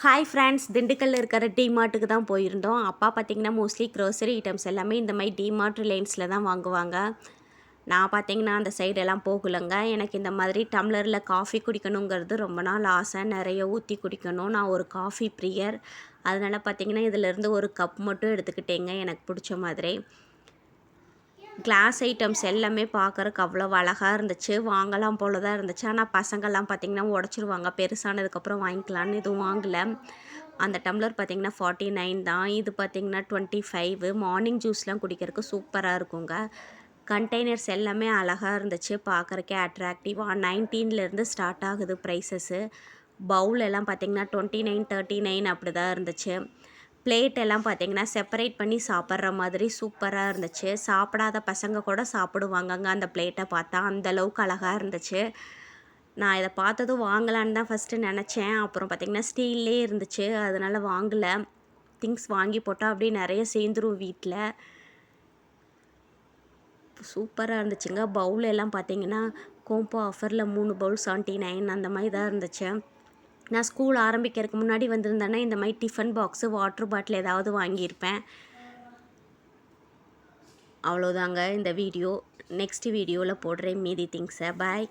Hi friends, திண்டுக்கல்ல இருக்கிற டிமார்ட்டுக்கு தான் போயிருந்தோம். அப்பா பார்த்தீங்கன்னா மோஸ்ட்லி க்ரோசரி ஐட்டம்ஸ் எல்லாமே இந்த மாதிரி டிமார்ட், ரிலையன்ஸில் தான் வாங்குவாங்க. நான் பார்த்தீங்கன்னா அந்த சைடெல்லாம் போகலங்க. எனக்கு இந்த மாதிரி டம்ளரில் காஃபி குடிக்கணுங்கிறது ரொம்ப நாள் ஆசை. நிறைய ஊற்றி குடிக்கணும். நான் ஒரு காஃபி பிரியர். அதனால் பார்த்தீங்கன்னா இதிலேருந்து ஒரு கப் மட்டும் எடுத்துக்கிட்டேங்க எனக்கு பிடிச்ச மாதிரி. கிளாஸ் ஐட்டம்ஸ் எல்லாமே பார்க்குறக்கு அவ்வளோ அழகாக இருந்துச்சு. வாங்கலாம் போல தான் இருந்துச்சு. ஆனால் பசங்கள்லாம் பார்த்திங்கன்னா உடச்சிருவாங்க. பெருசானதுக்கப்புறம் வாங்கிக்கலான்னு எதுவும் வாங்கலை. அந்த டம்ளர் பார்த்திங்கன்னா 49 தான். இது பார்த்திங்கன்னா 25. மார்னிங் ஜூஸ்லாம் குடிக்கிறதுக்கு சூப்பராக இருக்குங்க. கண்டெய்னர்ஸ் எல்லாமே அழகாக இருந்துச்சு. பார்க்குறக்கே அட்ராக்டிவாக 19லேருந்து ஸ்டார்ட் ஆகுது ப்ரைஸஸ்ஸு. பவுல் எல்லாம் பார்த்திங்கன்னா 29, 39 அப்படி தான் இருந்துச்சு. பிளேட் எல்லாம் பார்த்திங்கன்னா செப்பரேட் பண்ணி சாப்பிட்ற மாதிரி சூப்பராக இருந்துச்சு. சாப்பிடாத பசங்க கூட சாப்பிடுவாங்கங்க அந்த பிளேட்டை பார்த்தா. அந்தளவுக்கு அழகாக இருந்துச்சு. நான் இதை பார்த்ததும் வாங்கலான்னு தான் ஃபஸ்ட்டு நினச்சேன். அப்புறம் பார்த்திங்கன்னா ஸ்டீல்லே இருந்துச்சு. அதனால் வாங்கலை. திங்ஸ் வாங்கி போட்டால் அப்படியே நிறைய சேர்ந்துரும் வீட்டில். சூப்பராக இருந்துச்சுங்க. பவுல் எல்லாம் பார்த்திங்கன்னா கோம்போ ஆஃபரில் 3 பவுல் 79 அந்த மாதிரி தான் இருந்துச்சு. நான் ஸ்கூல் ஆரம்பிக்கிறதுக்கு முன்னாடி வந்திருந்தேன்னா இந்த மாதிரி டிஃபன் பாக்ஸு, வாட்டர் பாட்டில் ஏதாவது வாங்கியிருப்பேன். அவ்வளோதாங்க இந்த வீடியோ. நெக்ஸ்ட் வீடியோவில் போடுறேன் மீதி திங்ஸை. பாய்.